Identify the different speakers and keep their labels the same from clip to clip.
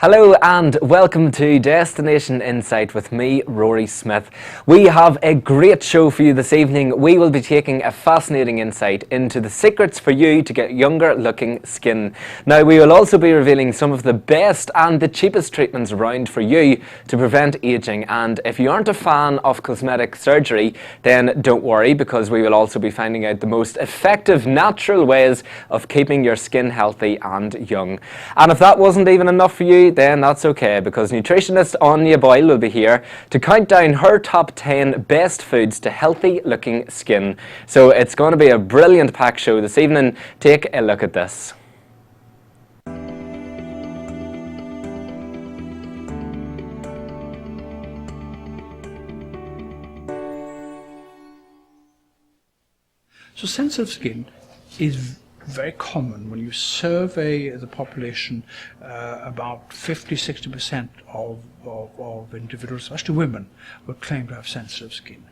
Speaker 1: Hello and welcome to Destination Insight with me, Rory Smith. We have a great show for you this evening. We will be taking a fascinating insight into the secrets for you to get younger looking skin. Now, we will also be revealing some of the best and the cheapest treatments around for you to prevent aging. And if you aren't a fan of cosmetic surgery, then don't worry, because we will also be finding out the most effective natural ways of keeping your skin healthy and young. And if that wasn't even enough for you, then that's okay, because nutritionist Anya Boyle will be here to count down her top 10 best foods to healthy looking skin. So it's going to be a brilliant packed show this evening. Take a look at this.
Speaker 2: So sensitive skin is very common. When you survey the population, about 50–60% of individuals, especially women, will claim to have sensitive skin.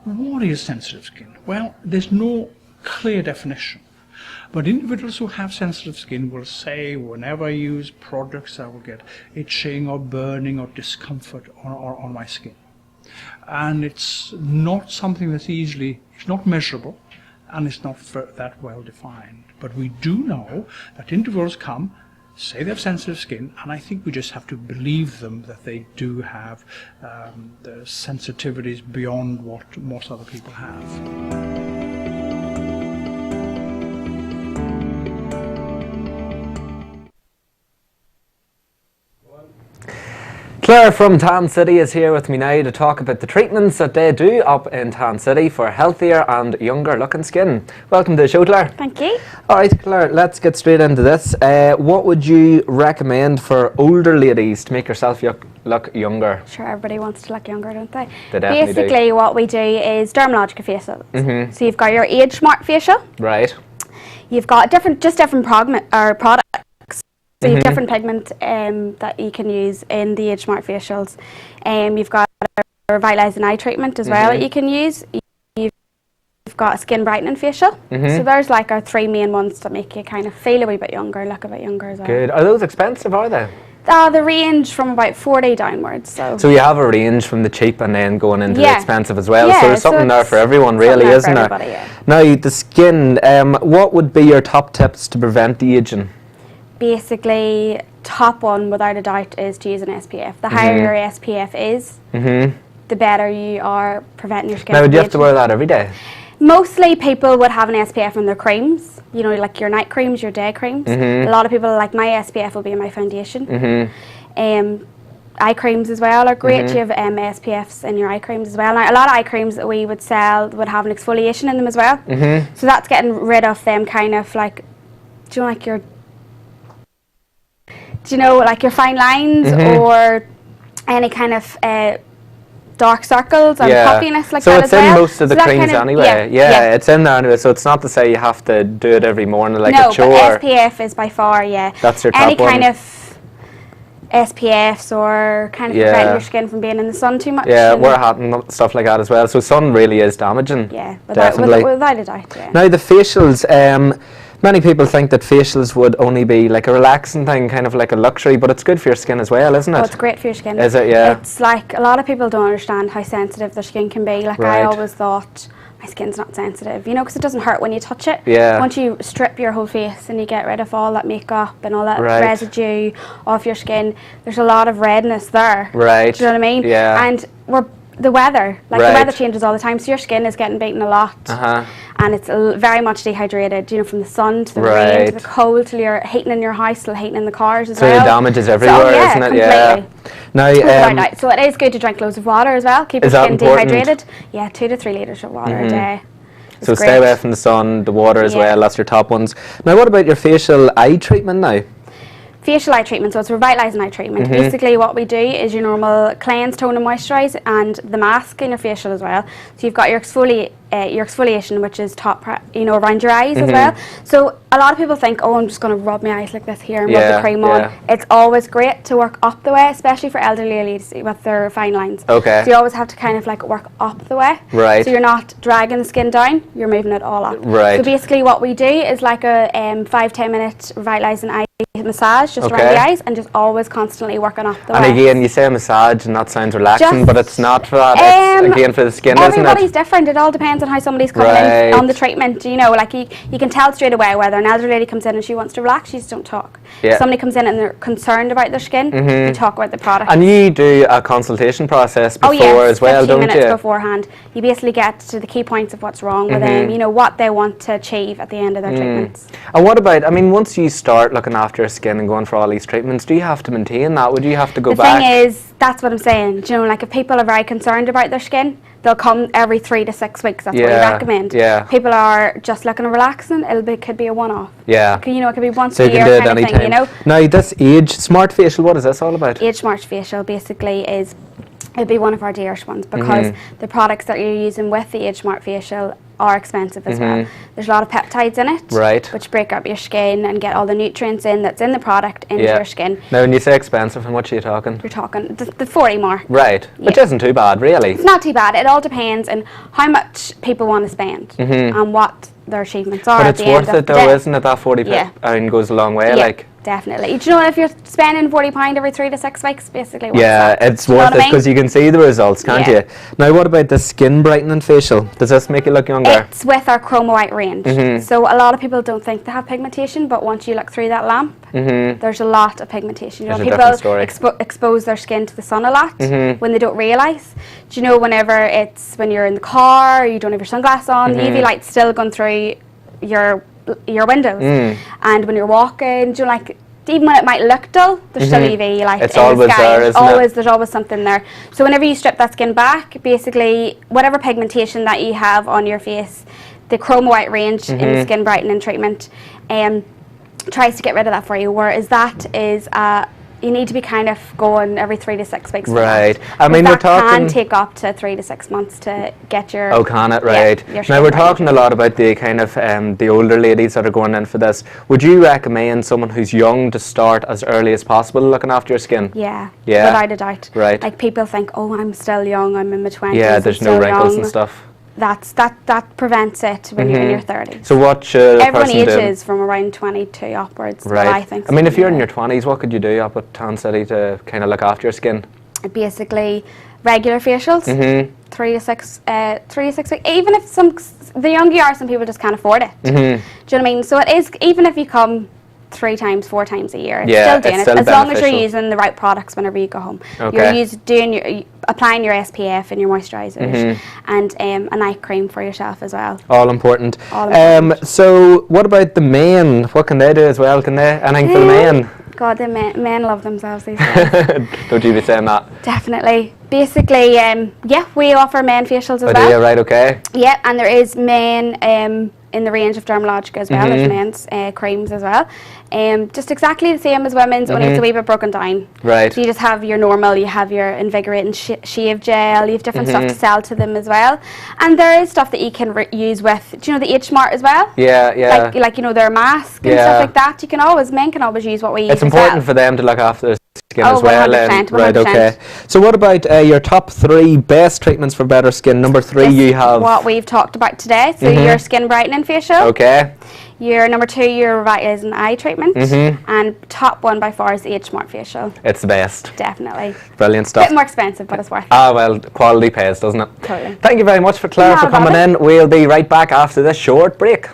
Speaker 2: What is sensitive skin? Well, there's no clear definition. But individuals who have sensitive skin will say, whenever I use products, I will get itching or burning or discomfort on my skin. And it's not something that's it's not measurable, and it's not that well defined. But we do know that individuals come, say they have sensitive skin, and I think we just have to believe them that they do have the sensitivities beyond what most other people have.
Speaker 1: Claire from Tan City is here with me now to talk about the treatments that they do up in Tan City for healthier and younger looking skin. Welcome to the show, Claire.
Speaker 3: Thank you.
Speaker 1: Alright, Claire, let's get straight into this. What would you recommend for older ladies to make yourself look younger?
Speaker 3: Sure, everybody wants to look younger, don't they?
Speaker 1: They definitely
Speaker 3: Basically,
Speaker 1: do.
Speaker 3: what we do is dermatological facials. So you've got your age smart facial.
Speaker 1: Right.
Speaker 3: You've got different products. So you have different pigment that you can use in the age smart facials. You've got a revitalizing eye treatment as well that you can use. You've got a skin brightening facial. So there's like our three main ones that make you kind of feel a wee bit younger, look a bit younger as well.
Speaker 1: Good. Are those expensive, are they?
Speaker 3: The range from about 40 downwards. So
Speaker 1: you have a range from the cheap and then going into the expensive as well.
Speaker 3: Yeah,
Speaker 1: so there's something there for everyone, really, isn't there?
Speaker 3: Yeah.
Speaker 1: Now, the skin, what would be your top tips to prevent the aging?
Speaker 3: Basically, top one without a doubt is to use an SPF. The higher your SPF is, the better you are preventing your skin.
Speaker 1: Now, do you have to wear that every day?
Speaker 3: Mostly people would have an SPF in their creams, you know, like your night creams, your day creams. A lot of people, like my SPF will be in my foundation. Eye creams as well are great. You have SPFs in your eye creams as well. Now, a lot of eye creams that we would sell would have an exfoliation in them as well. So that's getting rid of them kind of like, do you know, like your like your fine lines or any kind of dark circles and puffiness like that as well.
Speaker 1: So it's in most of the creams anyway.
Speaker 3: Yeah,
Speaker 1: it's in there anyway. So it's not to say you have to do it every morning like a chore.
Speaker 3: No, but SPF is by far,
Speaker 1: That's your top
Speaker 3: any
Speaker 1: one.
Speaker 3: kind of SPFs or kind of preventing your skin from being in the sun too much.
Speaker 1: Yeah, wear a hat and stuff like that as well. So sun really is damaging.
Speaker 3: Yeah,
Speaker 1: definitely.
Speaker 3: without a doubt. Yeah.
Speaker 1: Now the facials, many people think that facials would only be like a relaxing thing, kind of like a luxury, but it's good for your skin as well, isn't it?
Speaker 3: Oh, it's great for your skin.
Speaker 1: Is it? Yeah.
Speaker 3: It's like a lot of people don't understand how sensitive their skin can be. Like I always thought my skin's not sensitive, you know, because it doesn't hurt when you touch it.
Speaker 1: Yeah.
Speaker 3: Once you strip your whole face and you get rid of all that makeup and all that residue off your skin, there's a lot of redness there.
Speaker 1: Right.
Speaker 3: Do you know what I mean?
Speaker 1: Yeah.
Speaker 3: And the weather, the weather changes all the time, so your skin is getting beaten a lot. And it's very much dehydrated, you know, from the sun to the rain to the cold till you're heating in your house, till heating in the cars as well.
Speaker 1: So the damage is everywhere, isn't it?
Speaker 3: Completely.
Speaker 1: Yeah. Now,
Speaker 3: so it is good to drink loads of water as well. Keep your skin dehydrated. Yeah, 2 to 3 litres of water a day.
Speaker 1: So stay away from the sun, the water as well. That's your top ones. Now, what about your facial eye treatment now?
Speaker 3: Facial eye treatment, so it's a revitalising eye treatment. Basically what we do is your normal cleanse, tone and moisturise, and the mask in your facial as well. So you've got your your exfoliation, which is around your eyes as well. So a lot of people think, oh, I'm just going to rub my eyes like this here and rub the cream on. It's always great to work up the way, especially for elderly ladies with their fine lines.
Speaker 1: Okay.
Speaker 3: So you always have to kind of like work up the way.
Speaker 1: Right.
Speaker 3: So you're not dragging the skin down, you're moving it all up.
Speaker 1: Right.
Speaker 3: So basically what we do is like a 5-10 minute revitalising eye massage just around the eyes, and just always constantly working up the way.
Speaker 1: And again, you say a massage and that sounds relaxing, but it's not for that. It's again for the skin, isn't it?
Speaker 3: Everybody's different. It all depends on how somebody's coming in on the treatment. You know, like you can tell straight away whether an elderly lady comes in and she wants to relax, she just don't talk. If somebody comes in and they're concerned about their skin, you talk about the product.
Speaker 1: And you do a consultation process before as well, don't you?
Speaker 3: 15 minutes beforehand. You basically get to the key points of what's wrong with them, you know, what they want to achieve at the end of their treatments.
Speaker 1: And what about, I mean, once you start looking after your skin and going for all these treatments, do you have to maintain that? Would you have to go back?
Speaker 3: The thing is, that's what I'm saying. Do you know, like if people are very concerned about their skin, they'll come every 3 to 6 weeks. That's what we recommend. People are just looking at relaxing, could be a one-off. You know, it could be once a year kind of thing, you know.
Speaker 1: Now, this Age Smart Facial, what is this all about?
Speaker 3: Age Smart Facial basically it'd be one of our dearest ones, because the products that you're using with the Age Smart Facial are expensive as well. There's a lot of peptides in it, which break up your skin and get all the nutrients that's in the product into your skin.
Speaker 1: Now, when you say expensive, how much are you talking?
Speaker 3: You're talking the 40 mark.
Speaker 1: Right, which isn't too bad, really.
Speaker 3: It's not too bad. It all depends on how much people want to spend and what their achievements are.
Speaker 1: But it's worth it though, isn't it? That 40 pound goes a long way. Like.
Speaker 3: Definitely. Do you know, if you're spending £40 every 3 to 6 weeks, basically
Speaker 1: it's worth it because you can see the results, can't you? Now, what about the skin brightening facial? Does this make you look younger?
Speaker 3: It's with our Chroma White range. So a lot of people don't think they have pigmentation, but once you look through that lamp, there's a lot of pigmentation. You know, people expose their skin to the sun a lot when they don't realise. Do you know, when you're in the car, you don't have your sunglasses on, the UV light's still going through your windows, and when you're walking, do you know, like, even when it might look dull, there's still UV light.
Speaker 1: It's always there, isn't it?
Speaker 3: There's always something there. So whenever you strip that skin back, basically whatever pigmentation that you have on your face, the Chroma White range in skin brightening treatment tries to get rid of that for you. Whereas that is you need to be kind of going every 3 to 6 weeks.
Speaker 1: Right. I mean, we're talking.
Speaker 3: Can take up to 3 to 6 months to get your.
Speaker 1: Oh, can it? Right. Now we're talking a lot about the kind of the older ladies that are going in for this. Would you recommend someone who's young to start as early as possible looking after your skin?
Speaker 3: Yeah. Without a doubt.
Speaker 1: Right.
Speaker 3: Like, people think, oh, I'm still young. I'm in my 20s.
Speaker 1: Yeah. There's no wrinkles and stuff.
Speaker 3: That prevents it when you're in your 30s.
Speaker 1: So what should
Speaker 3: everyone ages from around 22 upwards?
Speaker 1: Right.
Speaker 3: I think.
Speaker 1: I mean, if you're in your 20s, what could you do up at Town City to kind of look after your skin?
Speaker 3: Basically, regular facials, 3 to 6 weeks. Even if the younger you are, some people just can't afford it. Do you know what I mean? So it is, even if you come 3 times, 4 times a year, it's still doing it, as long as you're using the right products whenever you go home. You're applying your SPF and your moisturisers and a night cream for yourself as well.
Speaker 1: All important. So what about the men? What can they do as well? Can they anything for the men?
Speaker 3: God, the men love themselves these days.
Speaker 1: Don't you be saying that?
Speaker 3: Definitely. Basically, we offer men facials as well.
Speaker 1: Oh, do you? Right, okay.
Speaker 3: Yeah, and there is men in the range of Dermalogica as well. There's men's creams as well. Just exactly the same as women's, only it's a wee bit broken down.
Speaker 1: Right.
Speaker 3: So you just have your normal, you have your invigorating shave gel, you have different stuff to sell to them as well. And there is stuff that you can use with, do you know, the Age Smart as well?
Speaker 1: Yeah.
Speaker 3: Like you know, their mask and stuff like that. Men can always use what we use.
Speaker 1: It's important for them to look after their skin as well.
Speaker 3: 100%.
Speaker 1: Right, okay. So what about your top 3 best treatments for better skin? Number 3, you have
Speaker 3: what we've talked about today. So your skin brightening facial.
Speaker 1: Okay.
Speaker 3: Your number 2, your revitalising eye treatment, and top 1 by far is the Age Smart Facial.
Speaker 1: It's the best.
Speaker 3: Definitely.
Speaker 1: Brilliant stuff.
Speaker 3: A bit more expensive, but it's worth it.
Speaker 1: Well, quality pays, doesn't it?
Speaker 3: Totally.
Speaker 1: Thank you very much for Claire for coming in. We'll be right back after this short break.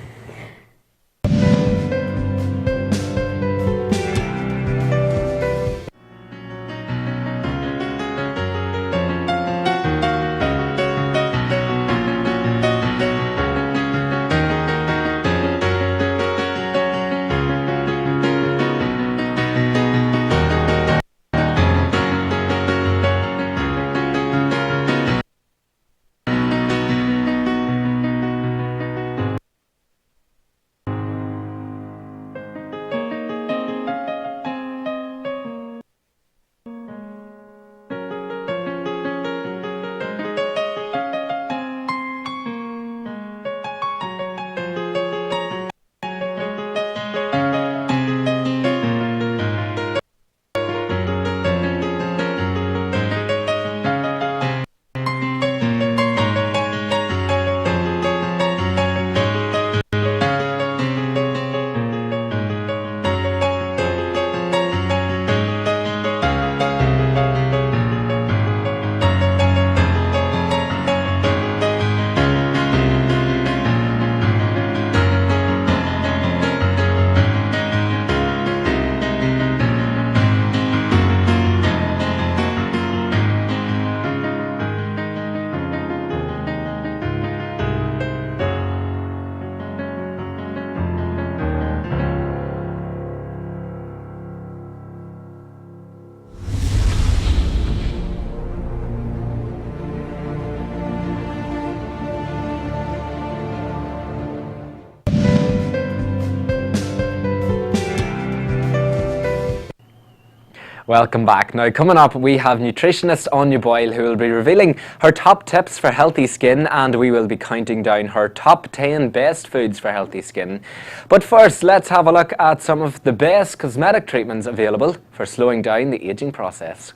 Speaker 1: Welcome back. Now, coming up, we have nutritionist Anya Boyle, who will be revealing her top tips for healthy skin, and we will be counting down her top 10 best foods for healthy skin. But first, let's have a look at some of the best cosmetic treatments available for slowing down the aging process.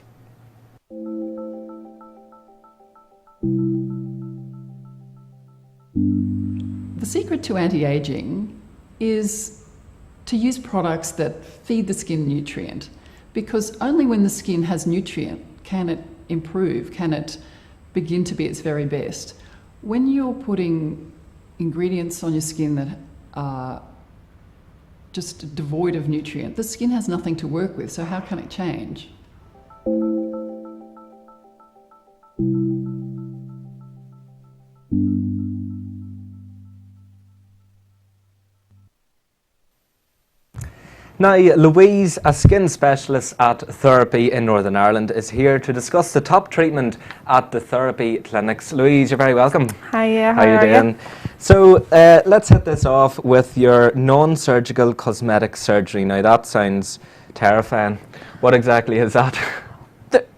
Speaker 4: The secret to anti-aging is to use products that feed the skin nutrient, because only when the skin has nutrient can it improve, can it begin to be its very best. When you're putting ingredients on your skin that are just devoid of nutrient, the skin has nothing to work with, so how can it change?
Speaker 1: Now, Louise, a skin specialist at Therapy in Northern Ireland, is here to discuss the top treatment at the Therapy clinics. Louise, you're very welcome.
Speaker 5: Hiya,
Speaker 1: How are you doing? So, let's hit this off with your non-surgical cosmetic surgery. Now, that sounds terrifying. What exactly is that?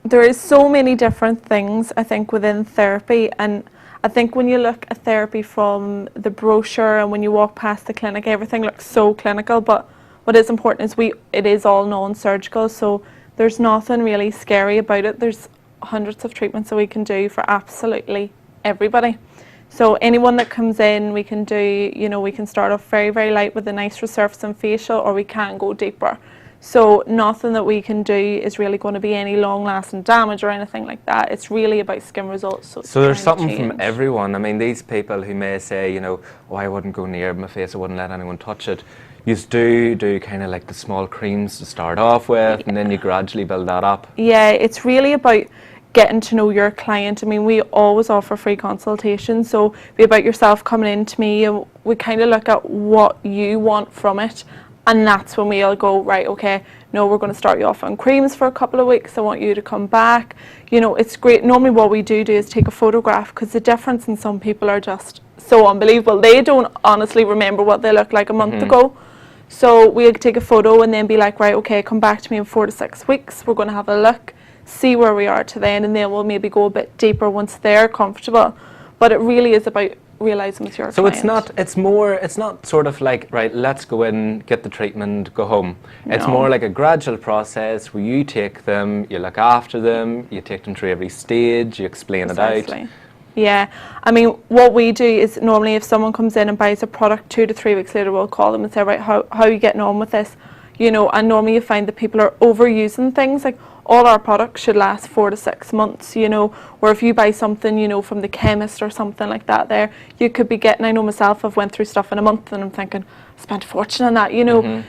Speaker 5: There is so many different things, I think, within therapy, and I think when you look at therapy from the brochure and when you walk past the clinic, everything looks so clinical, but what is important is it is all non-surgical, so there's nothing really scary about it. There's hundreds of treatments that we can do for absolutely everybody. So anyone that comes in, we can do, we can start off very, very light with a nice resurfacing facial, or we can go deeper. So nothing that we can do is really going to be any long-lasting damage or anything like that. It's really about skin results. So
Speaker 1: there's something from everyone. I mean, these people who may say, oh, I wouldn't go near my face, I wouldn't let anyone touch it. You do kind of like the small creams to start off with, and then you gradually build that up.
Speaker 5: Yeah, it's really about getting to know your client. I mean, we always offer free consultations, so be about yourself coming in to me, and we kind of look at what you want from it, and that's when we'll go, right, okay, no, we're going to start you off on creams for a couple of weeks. I want you to come back. It's great. Normally what we do is take a photograph, because the difference in some people are just so unbelievable. They don't honestly remember what they looked like a month ago. So we'll take a photo and then be like, right, okay, come back to me in 4 to 6 weeks. We're going to have a look, see where we are to then, and then we'll maybe go a bit deeper once they're comfortable. But it really is about realising with your client.
Speaker 1: So it's not sort of like, right, let's go in, get the treatment, go home.
Speaker 5: No.
Speaker 1: It's more like a gradual process where you take them, you look after them, you take them through every stage, you explain it out.
Speaker 5: Yeah, I mean, what we do is normally if someone comes in and buys a product, 2 to 3 weeks later we'll call them and say, right, how are you getting on with this? And normally you find that people are overusing things. Like, all our products should last 4 to 6 months, where if you buy something, from the chemist or something like that there, you could be getting, I know myself, I've went through stuff in a month and I'm thinking, I spent a fortune on that,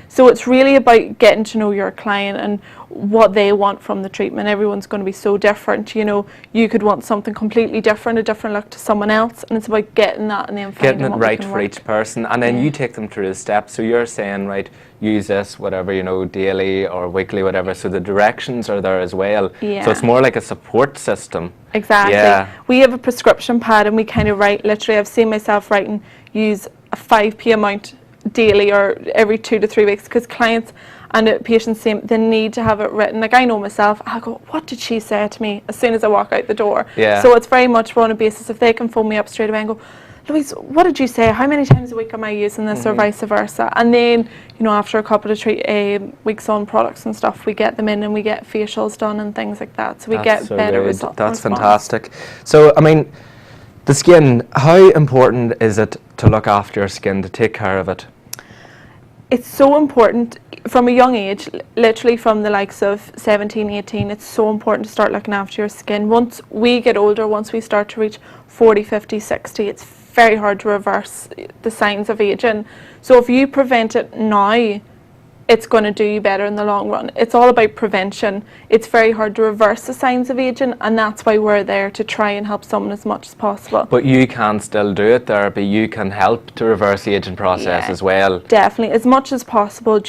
Speaker 5: So it's really about getting to know your client and what they want from the treatment. Everyone's going to be so different, you could want something completely different, a different look to someone else, and it's about getting that and then finding
Speaker 1: getting it right for each person, and then you take them through the steps. So you're saying, right, use this, whatever, daily or weekly, whatever, so the directions are there as well.
Speaker 5: Yeah.
Speaker 1: So it's more like a support system.
Speaker 5: Exactly.
Speaker 1: Yeah.
Speaker 5: We have a prescription pad and we kind of write, literally I've seen myself writing, use a 5p amount daily or every 2 to 3 weeks, because clients and patients say they need to have it written. Like, I know myself, I go, what did she say to me as soon as I walk out the door?
Speaker 1: Yeah.
Speaker 5: So it's very much on a basis, if they can phone me up straight away and go, Louise, what did you say? How many times a week am I using this, or vice versa? And then, after a couple of weeks on products and stuff, we get them in and we get facials done and things like that. So we get better results.
Speaker 1: That's fantastic. So, I mean, the skin, how important is it to look after your skin, to take care of it?
Speaker 5: It's so important from a young age, literally from the likes of 17, 18, it's so important to start looking after your skin. Once we get older, once we start to reach 40, 50, 60, it's very hard to reverse the signs of aging. So if you prevent it now, it's going to do you better in the long run. It's all about prevention. It's very hard to reverse the signs of aging, and that's why we're there to try and help someone as much as possible.
Speaker 1: But you can still do it, therapy. You can help to reverse the aging process as well.
Speaker 5: Definitely, as much as possible,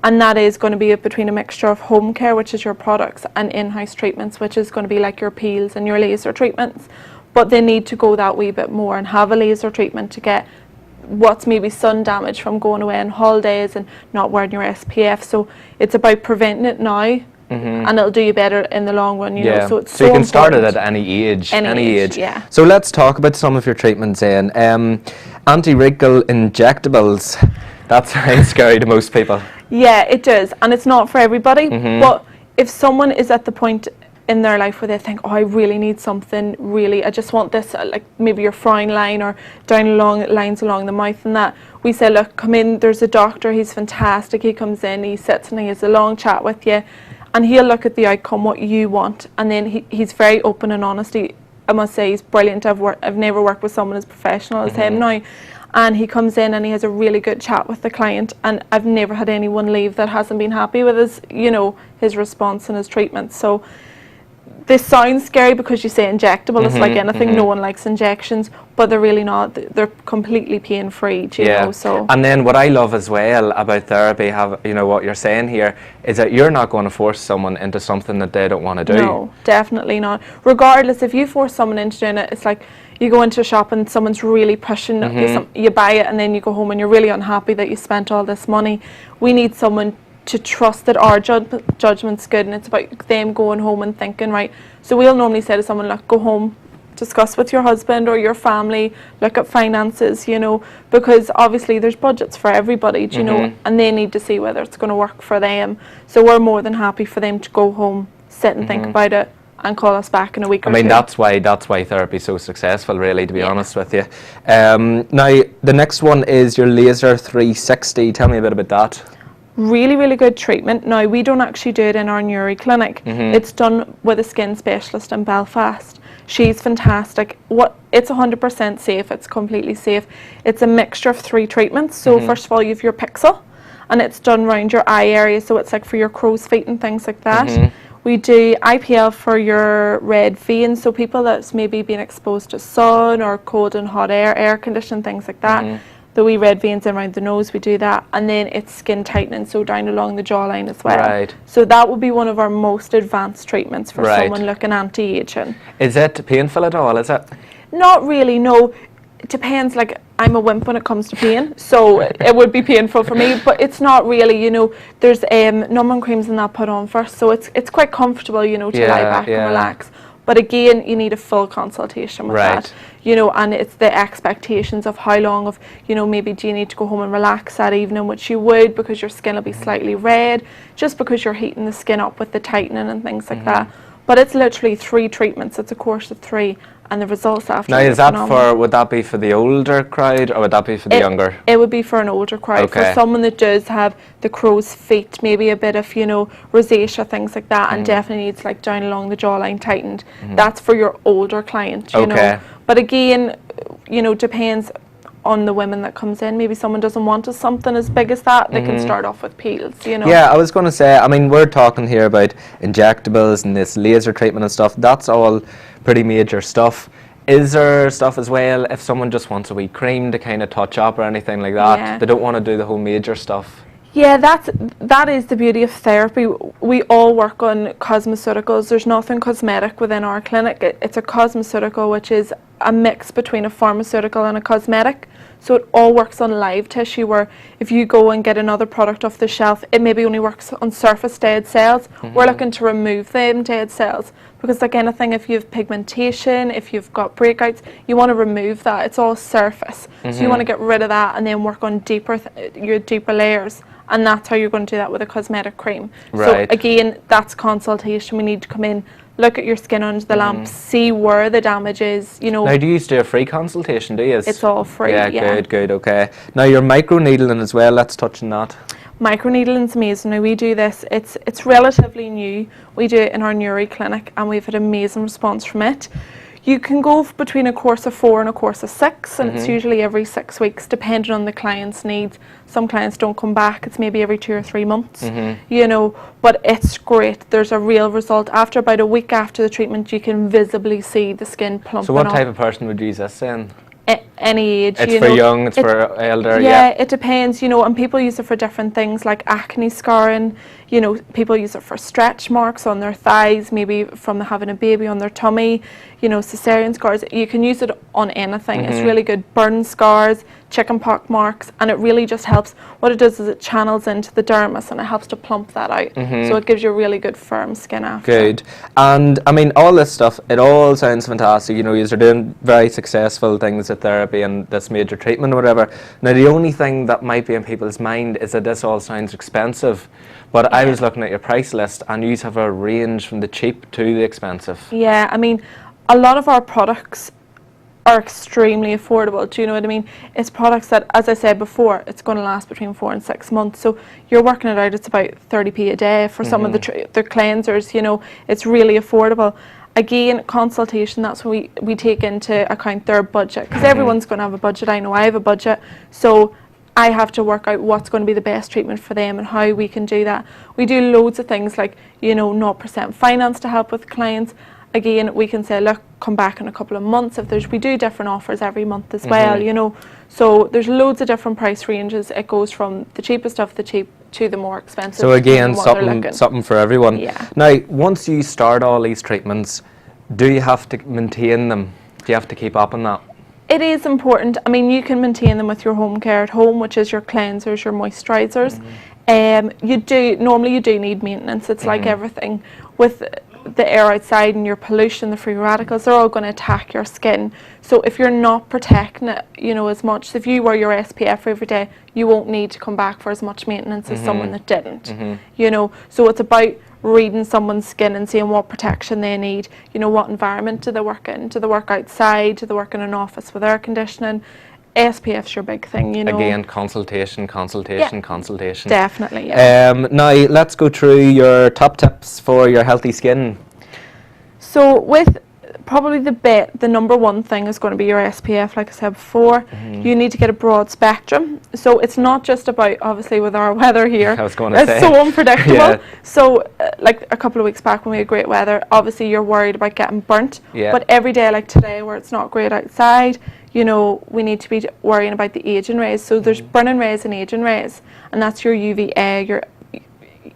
Speaker 5: and that is going to be between a mixture of home care, which is your products, and in-house treatments, which is going to be like your peels and your laser treatments. But they need to go that wee bit more and have a laser treatment to get what's maybe sun damage from going away on holidays and not wearing your SPF. So it's about preventing it now and it'll do you better in the long run, you know. So it's
Speaker 1: so you can start it
Speaker 5: important.
Speaker 1: at any age.
Speaker 5: Any age, yeah.
Speaker 1: So let's talk about some of your treatments then. Anti-wrinkle injectables. That sounds scary to most people.
Speaker 5: Yeah, it does, and it's not for everybody. But if someone is at the point in their life where they think, oh, I really need something, really, I just want this, like maybe your frown line or down along lines along the mouth and that, we say, look, come in, there's a doctor, he's fantastic, he comes in, he sits and he has a long chat with you, and he'll look at the outcome, what you want, and then he's very open and honest. I must say he's brilliant. I've never worked with someone as professional as him now. And he comes in and he has a really good chat with the client, and I've never had anyone leave that hasn't been happy with his, you know, his response and his treatment. So this sounds scary because you say injectable, it's like anything, no one likes injections, but they're really not. They're completely pain-free, you know. So.
Speaker 1: And then what I love as well about therapy, you know, what you're saying here, is that you're not going to force someone into something that they don't want to do.
Speaker 5: No, definitely not. Regardless, if you force someone into doing it, it's like you go into a shop and someone's really pushing you buy it, and then you go home and you're really unhappy that you spent all this money. We need someone to trust that our judgment's good, and it's about them going home and thinking, right. So we'll normally say to someone, look, go home, discuss with your husband or your family, look at finances, you know, because obviously there's budgets for everybody, do you know, and they need to see whether it's going to work for them. So we're more than happy for them to go home, sit and think about it, and call us back in a week or two.
Speaker 1: I mean, that's why therapy is so successful, really, to be honest with you. Now, the next one is your Laser 360. Tell me a bit about that.
Speaker 5: Really, really good treatment. Now, we don't actually do it in our Newry clinic. It's done with a skin specialist in Belfast. She's fantastic. It's 100% safe. It's completely safe. It's a mixture of 3 treatments. So first of all, you have your pixel, and it's done around your eye area. So it's like for your crow's feet and things like that. We do IPL for your red veins. So people that's maybe been exposed to sun or cold and hot air conditioning, things like that. The wee red veins around the nose, we do that. And then it's skin tightening, so down along the jawline as well.
Speaker 1: Right.
Speaker 5: So that would be one of our most advanced treatments for someone looking anti-aging.
Speaker 1: Is it painful at all, is it?
Speaker 5: Not really, no. It depends, like, I'm a wimp when it comes to pain, so it would be painful for me, but it's not really, you know. There's numbing creams and that put on first, so it's quite comfortable, you know, to lie back and relax. But again, you need a full consultation with that, you know, and it's the expectations of how long of, you know, maybe do you need to go home and relax that evening, which you would, because your skin will be slightly red, just because you're heating the skin up with the tightening and things like that. But it's literally 3 treatments. It's a course of 3, and the results after.
Speaker 1: Now, would that be for the older crowd, or would that be for the younger?
Speaker 5: It would be for an older crowd, for someone that does have the crow's feet, maybe a bit of, you know, rosacea, things like that, and definitely needs like down along the jawline tightened. That's for your older client, you know. But again, you know, depends on the women that comes in. Maybe someone doesn't want something as big as that, they can start off with peels, you know.
Speaker 1: Yeah, I was going to say, I mean, we're talking here about injectables and this laser treatment and stuff. That's all pretty major stuff. Is there stuff as well if someone just wants a wee cream to kind of touch up or anything like that? They don't want to do the whole major stuff.
Speaker 5: Yeah, that is the beauty of therapy. We all work on cosmeceuticals. There's nothing cosmetic within our clinic. It's a cosmeceutical, which is a mix between a pharmaceutical and a cosmetic. So it all works on live tissue, where if you go and get another product off the shelf, it maybe only works on surface dead cells. We're looking to remove them dead cells, because like anything, if you have pigmentation, if you've got breakouts, you want to remove that. It's all surface. So you want to get rid of that and then work on your deeper layers. And that's how you're going to do that with a cosmetic cream. So again, that's consultation. We need to come in, look at your skin under the lamp, see where the damage is, you know.
Speaker 1: Now, do you do a free consultation, do you?
Speaker 5: It's all free, yeah.
Speaker 1: Good, okay. Now, your microneedling as well, let's touch on that.
Speaker 5: Microneedling's amazing. Now, we do this, it's relatively new. We do it in our Newry clinic, and we've had amazing response from it. You can go between a course of 4 and a course of 6, and it's usually every 6 weeks, depending on the client's needs. Some clients don't come back, it's maybe every 2 or 3 months, you know, but it's great. There's a real result. After about a week after the treatment, you can visibly see the skin plumping up.
Speaker 1: So what type of person would use this then?
Speaker 5: any age.
Speaker 1: It's
Speaker 5: you
Speaker 1: for
Speaker 5: know.
Speaker 1: young, it's for elder,
Speaker 5: Yeah, it depends, you know, and people use it for different things like acne scarring. You know, people use it for stretch marks on their thighs, maybe from having a baby on their tummy, you know, cesarean scars. You can use it on anything. It's really good. Burn scars, chicken pox marks, and it really just helps. What it does is it channels into the dermis and it helps to plump that out. So it gives you really good firm skin after.
Speaker 1: Good. And I mean, all this stuff, it all sounds fantastic. You know, you're doing very successful things with therapy and this major treatment or whatever. Now, the only thing that might be in people's mind is that this all sounds expensive. But I was looking at your price list and you have a range from the cheap to the expensive.
Speaker 5: Yeah, I mean, a lot of our products are extremely affordable. Do you know what I mean? It's products that, as I said before, it's going to last between 4 and 6 months. So you're working it out, it's about 30p a day for some of the cleansers. You know, it's really affordable. Again, consultation, that's when we take into account their budget, because everyone's going to have a budget. I know I have a budget, so I have to work out what's going to be the best treatment for them and how we can do that. We do loads of things like, you know, 0% finance to help with clients. Again, we can say, look, come back in a couple of months. We do different offers every month as well, you know. So there's loads of different price ranges. It goes from the cheapest of the cheap to the more expensive.
Speaker 1: So again, something for everyone.
Speaker 5: Yeah.
Speaker 1: Now, once you start all these treatments, do you have to maintain them? Do you have to keep up on that?
Speaker 5: It is important. I mean, you can maintain them with your home care at home, which is your cleansers, your moisturisers. Normally you do need maintenance. It's like everything. With the air outside and your pollution, the free radicals, they're all going to attack your skin. So if you're not protecting it, you know, as much, if you wear your SPF every day, you won't need to come back for as much maintenance as someone that didn't. You know, so it's about reading someone's skin and seeing what protection they need. You know, what environment do they work in? Do they work outside? Do they work in an office with air conditioning? SPF's your big thing, you know.
Speaker 1: Again, consultation.
Speaker 5: Definitely, yeah.
Speaker 1: Now, let's go through your top tips for your healthy skin.
Speaker 5: So with probably the number one thing is going to be your SPF, like I said before. You need to get a broad spectrum. So it's not just about, obviously with our weather here,
Speaker 1: I was going to say.
Speaker 5: it's so unpredictable.
Speaker 1: Yeah.
Speaker 5: So like a couple of weeks back when we had great weather, obviously you're worried about getting burnt.
Speaker 1: Yeah.
Speaker 5: But every day like today where it's not great outside, you know, we need to be worrying about the aging rays. So there's burning rays and aging rays, and that's your UVA, your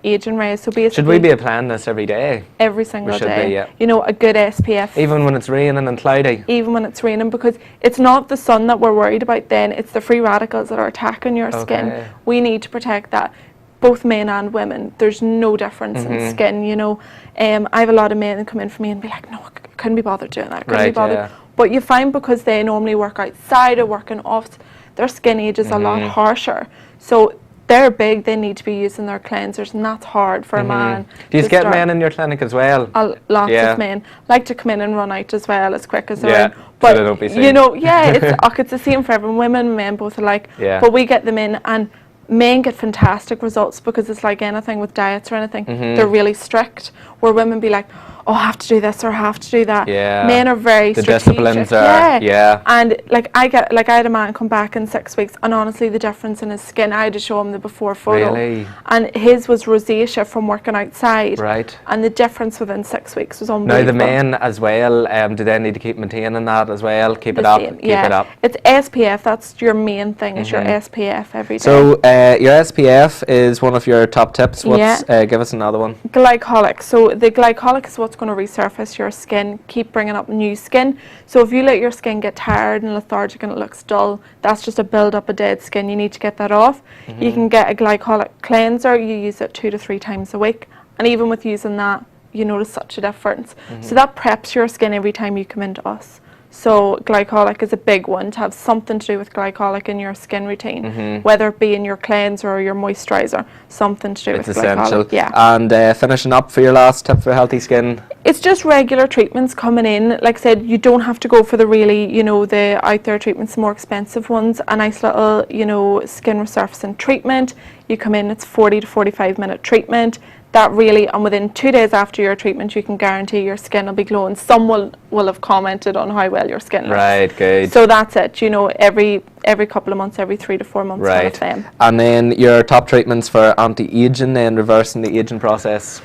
Speaker 5: aging rays. So basically,
Speaker 1: should we be applying this every day?
Speaker 5: Every single day.
Speaker 1: Be, yeah.
Speaker 5: You know, a good SPF.
Speaker 1: Even when it's raining and cloudy?
Speaker 5: Even when it's raining, because it's not the sun that we're worried about then, it's the free radicals that are attacking your skin. We need to protect that. Both men and women, there's no difference in skin, you know. I have a lot of men that come in for me and be like, no, I couldn't be bothered doing that, couldn't be bothered.
Speaker 1: Yeah.
Speaker 5: But you find because they normally work outside or working off, their skin age is a lot harsher. So they're big, they need to be using their cleansers, and that's hard for a man.
Speaker 1: Do you get men in your clinic as well?
Speaker 5: Lots of men like to come in and run out as well as quick as they're in.
Speaker 1: But so they don't be seen.
Speaker 5: You know, it's the same for everyone. Women and men both alike.
Speaker 1: Yeah.
Speaker 5: But we get them in, and men get fantastic results because it's like anything with diets or anything. They're really strict, where women be like, oh, I have to do this or I have to do that.
Speaker 1: Yeah.
Speaker 5: Men are very
Speaker 1: the
Speaker 5: strategic.
Speaker 1: disciplines are, yeah.
Speaker 5: And like I had a man come back in 6 weeks, and honestly the difference in his skin, I had to show him the before photo.
Speaker 1: Really?
Speaker 5: And his was rosacea from working outside.
Speaker 1: Right.
Speaker 5: And the difference within 6 weeks was unbelievable.
Speaker 1: Now the men as well, do they need to keep maintaining that as well? Keep it up. Keep it up.
Speaker 5: It's SPF, that's your main thing, is your SPF every day.
Speaker 1: So your SPF is one of your top tips. What's give us another one.
Speaker 5: Glycolic. So the glycolic is what's going to resurface your skin, keep bringing up new skin. So if you let your skin get tired and lethargic and it looks dull, that's just a build up of dead skin. You need to get that off. You can get a glycolic cleanser. You use it 2 to 3 times a week, and even with using that, you notice such a difference. So that preps your skin every time you come into us. So glycolic is a big one, to have something to do with glycolic in your skin routine, whether it be in your cleanser or your moisturiser, something to do with
Speaker 1: essential.
Speaker 5: glycolic. Yeah.
Speaker 1: And finishing up for your last tip for healthy skin.
Speaker 5: It's just regular treatments coming in. Like I said, you don't have to go for the really, you know, the out there treatments, the more expensive ones. A nice little, you know, skin resurfacing treatment. You come in, it's 40 to 45 minute treatment. That really, and within 2 days after your treatment, you can guarantee your skin will be glowing. Some will have commented on how well your skin looks.
Speaker 1: Right, good.
Speaker 5: So that's it. You know, every couple of months, every 3 to 4 months,
Speaker 1: right.
Speaker 5: One of them.
Speaker 1: And then your top treatments for anti-aging and reversing the aging process.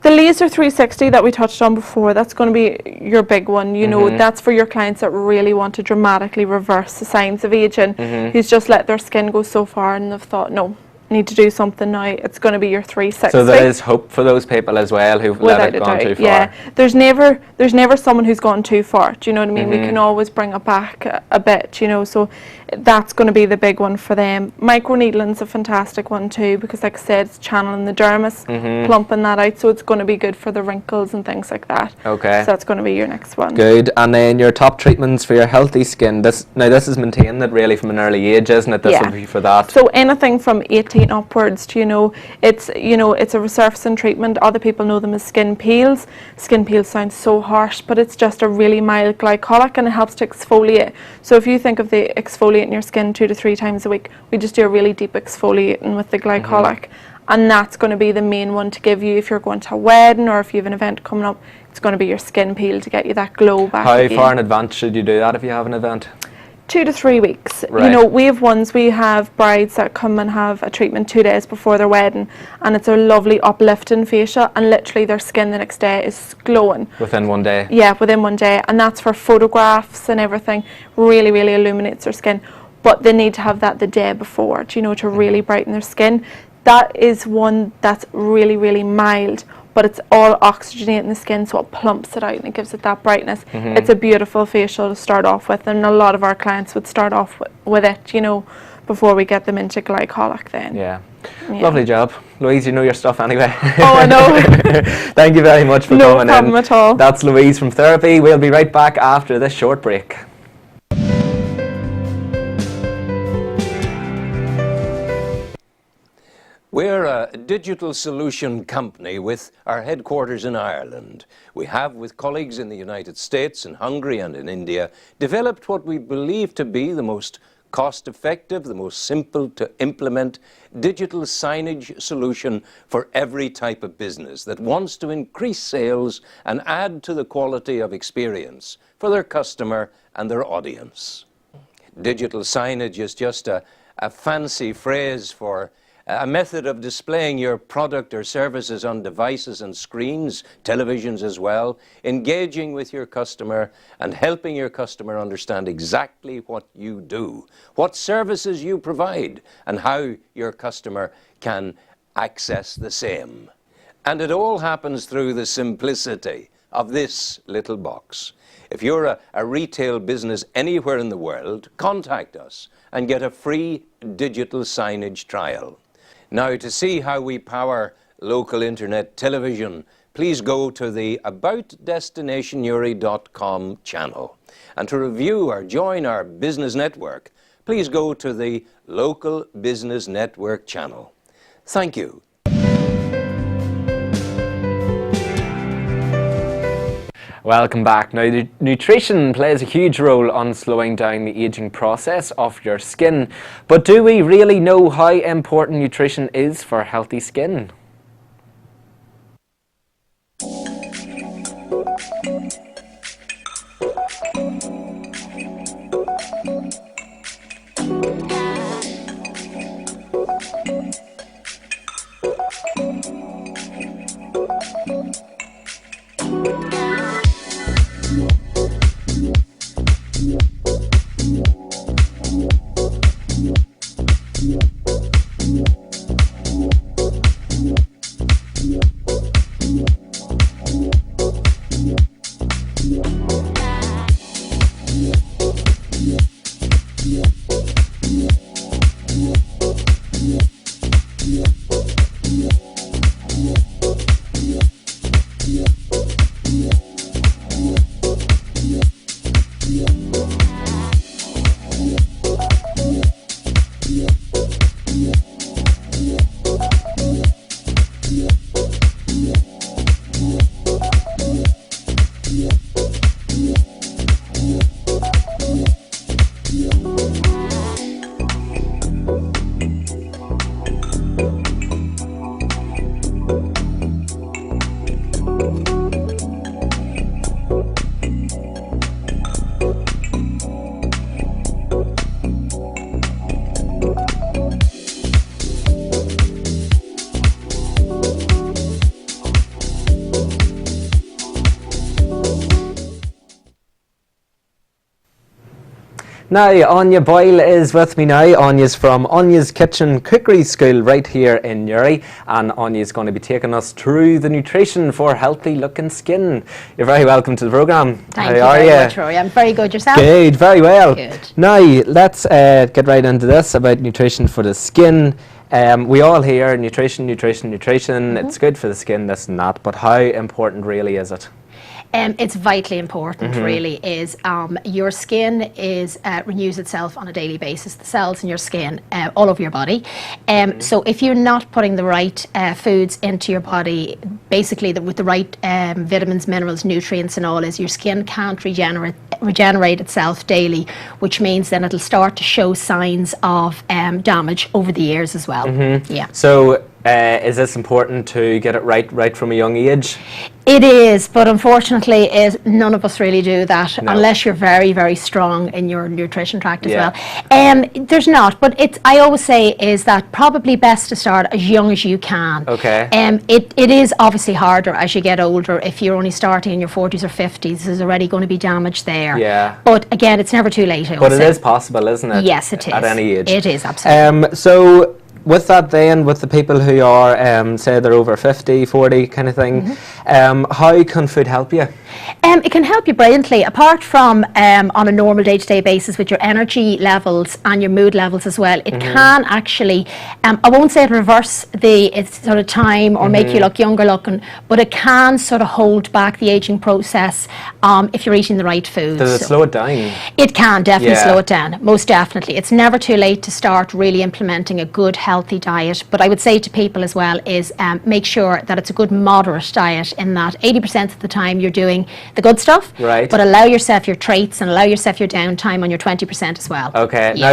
Speaker 5: The Laser 360 that we touched on before, that's going to be your big one. You know, that's for your clients that really want to dramatically reverse the signs of aging, who's just let their skin go so far and they've thought, no, I need to do something now. It's going to be your 360.
Speaker 1: So there is hope for those people as well who've let it gone too far.
Speaker 5: Yeah, there's never someone who's gone too far. Do you know what I mean? We can always bring it back a bit, you know. So that's going to be the big one for them. Microneedling's a fantastic one too, because like I said, it's channeling the dermis, plumping that out, so it's going to be good for the wrinkles and things like that.
Speaker 1: Okay.
Speaker 5: So that's going to be your next one.
Speaker 1: Good. And then your top treatments for your healthy skin. This is maintaining it really from an early age, isn't it? This will be for that.
Speaker 5: So anything from 18 upwards, you know, it's a resurfacing treatment. Other people know them as skin peels. Skin peels sound so harsh, but it's just a really mild glycolic, and it helps to exfoliate. So if you think of the exfoliating your skin 2 to 3 times a week, we just do a really deep exfoliating with the glycolic. And that's going to be the main one to give you if you're going to a wedding or if you have an event coming up. It's going to be your skin peel to get you that glow back.
Speaker 1: How far in advance should you do that if you have an event?
Speaker 5: 2 to 3 weeks.
Speaker 1: Right.
Speaker 5: You know, we have brides that come and have a treatment 2 days before their wedding, and it's a lovely uplifting facial, and literally their skin the next day is glowing.
Speaker 1: Within one day?
Speaker 5: Yeah, within one day, and that's for photographs and everything. Really, really illuminates their skin. But they need to have that the day before, you know, to really brighten their skin. That is one that's really, really mild, but it's all oxygenating the skin, so it plumps it out and it gives it that brightness. It's a beautiful facial to start off with, and a lot of our clients would start off with it, you know, before we get them into glycolic then.
Speaker 1: Yeah. Lovely job. Louise, you know your stuff anyway.
Speaker 5: Oh, I know.
Speaker 1: Thank you very much for coming in.
Speaker 5: No problem at all.
Speaker 1: That's Louise from Therapy. We'll be right back after this short break.
Speaker 6: We're a digital solution company with our headquarters in Ireland. We have, with colleagues in the United States, in Hungary and in India, developed what we believe to be the most cost-effective, the most simple to implement digital signage solution for every type of business that wants to increase sales and add to the quality of experience for their customer and their audience. Digital signage is just a fancy phrase for a method of displaying your product or services on devices and screens, televisions as well, engaging with your customer and helping your customer understand exactly what you do, what services you provide, and how your customer can access the same. And it all happens through the simplicity of this little box. If you're a retail business anywhere in the world, contact us and get a free digital signage trial. Now, to see how we power local internet television, please go to the aboutdestinationuri.com channel. And to review or join our business network, please go to the Local Business Network channel. Thank you.
Speaker 1: Welcome back. Now, nutrition plays a huge role on slowing down the aging process of your skin. But do we really know how important nutrition is for healthy skin? Now, Anya Boyle is with me now. Anya's from Anya's Kitchen Cookery School right here in Newry, and Anya's going to be taking us through the nutrition for healthy looking skin. You're very welcome to the programme.
Speaker 7: Thank you very much, Rory. I'm very good. Yourself?
Speaker 1: Good, very well.
Speaker 7: Good.
Speaker 1: Now, let's get right into this about nutrition for the skin. We all hear nutrition. It's good for the skin, this and that, but how important really is it?
Speaker 7: It's vitally important, really, is your skin renews itself on a daily basis, the cells in your skin, all over your body. So if you're not putting the right foods into your body, basically with the right vitamins, minerals, nutrients and all, is your skin can't regenerate itself daily, which means then it'll start to show signs of damage over the years as well. Yeah.
Speaker 1: So is this important to get it right from a young age?
Speaker 7: It is, but unfortunately, none of us really do that unless you're very, very strong in your nutrition tract as well. There's not, but I always say is that probably best to start as young as you can.
Speaker 1: Okay.
Speaker 7: It is obviously harder as you get older. If you're only starting in your 40s or 50s, there's already going to be damage there.
Speaker 1: Yeah.
Speaker 7: But again, it's never too late.
Speaker 1: But it is possible, isn't it?
Speaker 7: Yes, it is.
Speaker 1: At any age.
Speaker 7: It is, absolutely.
Speaker 1: So with that then, with the people who are, say they're over 50, 40 kind of thing, how can food help you?
Speaker 7: It can help you brilliantly, apart from on a normal day-to-day basis with your energy levels and your mood levels as well. It can actually, I won't say it reverse the sort of time or make you look younger looking, but it can sort of hold back the aging process if you're eating the right foods.
Speaker 1: Does it slow it down?
Speaker 7: It can definitely slow it down, most definitely. It's never too late to start really implementing a good healthy diet, but I would say to people as well is make sure that it's a good moderate diet, in that 80% of the time you're doing the good stuff, but allow yourself your treats and allow yourself your downtime on your 20% as well.
Speaker 1: Okay. Now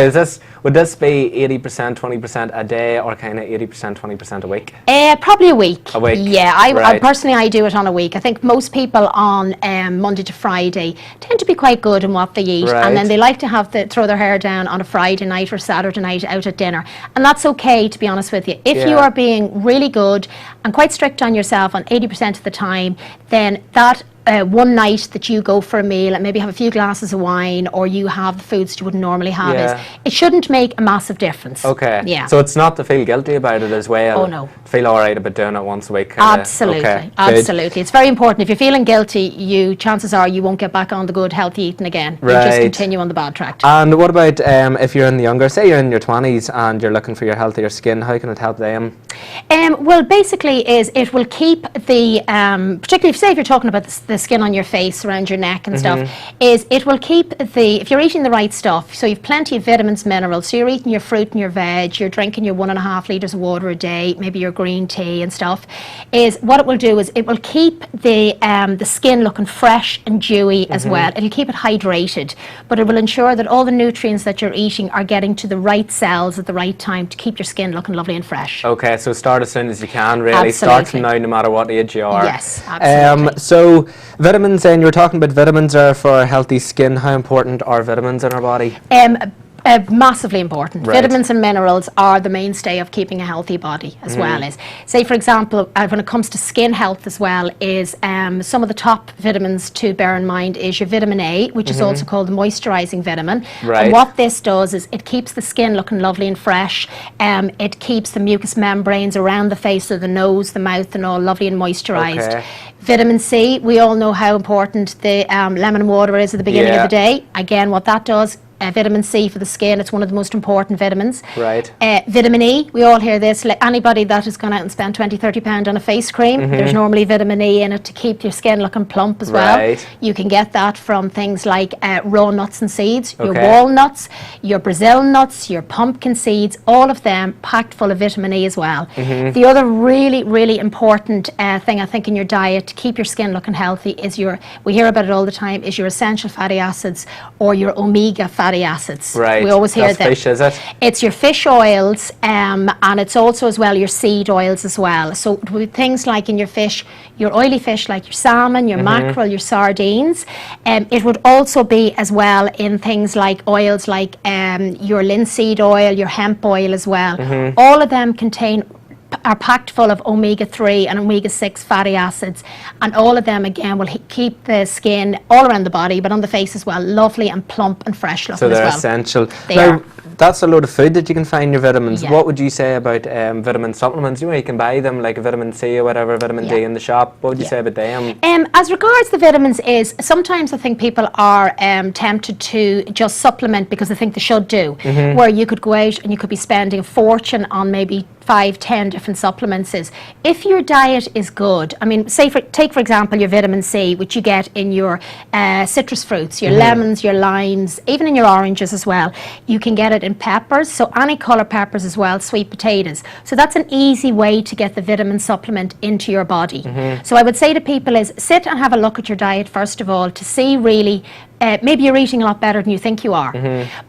Speaker 1: would this be 80%, 20% a day, or kind of 80%, 20% a week?
Speaker 7: Probably a week.
Speaker 1: A week.
Speaker 7: Yeah, I personally I do it on a week. I think most people on Monday to Friday tend to be quite good in what they eat, and then they like to throw their hair down on a Friday night or Saturday night out at dinner, and that's okay, to be honest with you. If you are being really good and quite strict on yourself on 80% of the time, then that one night that you go for a meal and maybe have a few glasses of wine, or you have the foods you wouldn't normally have, it shouldn't make a massive difference.
Speaker 1: Okay.
Speaker 7: Yeah.
Speaker 1: So it's not to feel guilty about it as well.
Speaker 7: Oh no.
Speaker 1: Feel all right about doing it once a week.
Speaker 7: Absolutely.
Speaker 1: Okay,
Speaker 7: absolutely. It's very important. If you're feeling guilty, chances are you won't get back on the good healthy eating again. You'll just continue on the bad track.
Speaker 1: And what about if you're in the younger, say you're in your 20s and you're looking for your healthier skin, how can it help them?
Speaker 7: Well, basically it will keep the, particularly if you're talking about the skin on your face, around your neck and stuff, is it will keep if you're eating the right stuff, so you've plenty of vitamins, minerals, so you're eating your fruit and your veg, you're drinking your 1.5 litres of water a day, maybe your green tea and stuff, is what it will do is it will keep the skin looking fresh and dewy as well. It'll keep it hydrated, but it will ensure that all the nutrients that you're eating are getting to the right cells at the right time to keep your skin looking lovely and fresh.
Speaker 1: Okay, so start as soon as you can, really. Start from now, no matter what age you are.
Speaker 7: Yes, absolutely.
Speaker 1: So vitamins, and you were talking about vitamins are for healthy skin. How important are vitamins in our body?
Speaker 7: Massively important. Vitamins and minerals are the mainstay of keeping a healthy body as well. Is, say for example, when it comes to skin health as well, is some of the top vitamins to bear in mind is your vitamin A, which is also called the moisturising vitamin. And what this does is it keeps the skin looking lovely and fresh. It keeps the mucous membranes around the face of the nose, the mouth and all lovely and moisturised. Vitamin C, we all know how important the lemon water is at the beginning of the day. Again, what that does, vitamin C for the skin, it's one of the most important vitamins. Vitamin E, we all hear this, like anybody that is going out and spend £20–30 on a face cream, there's normally vitamin E in it to keep your skin looking plump as well. You can get that from things like raw nuts and seeds, your walnuts, your Brazil nuts, your pumpkin seeds, all of them packed full of vitamin E as well. The other really, really important thing I think in your diet to keep your skin looking healthy is we hear about it all the time, is your essential fatty acids or your omega fatty acids. We always hear that.
Speaker 1: Fish, is it?
Speaker 7: It's your fish oils, and it's also as well your seed oils as well. So with things like in your fish, your oily fish like your salmon, your mackerel, your sardines, it would also be as well in things like oils like your linseed oil, your hemp oil as well. All of them contain are packed full of omega-3 and omega-6 fatty acids, and all of them again will keep the skin all around the body, but on the face as well, lovely and plump and fresh looking
Speaker 1: So they're
Speaker 7: as well.
Speaker 1: essential.
Speaker 7: They
Speaker 1: now,
Speaker 7: are.
Speaker 1: that's a load of food that you can find your vitamins.
Speaker 7: Yeah.
Speaker 1: What would you say about vitamin supplements? You know, you can buy them like a vitamin C or whatever, vitamin D
Speaker 7: Yeah.
Speaker 1: in the shop. What would you
Speaker 7: Yeah.
Speaker 1: say about them?
Speaker 7: As regards the vitamins is, sometimes I think people are tempted to just supplement because they think they should do, where you could go out and you could be spending a fortune on maybe 5-10 different supplements. Is if your diet is good, I mean, take for example your vitamin C, which you get in your citrus fruits, your lemons, your limes, even in your oranges as well. You can get it in peppers, so any colour peppers as well, sweet potatoes. So that's an easy way to get the vitamin supplement into your body. So I would say to people is sit and have a look at your diet first of all to see really maybe you're eating a lot better than you think you are.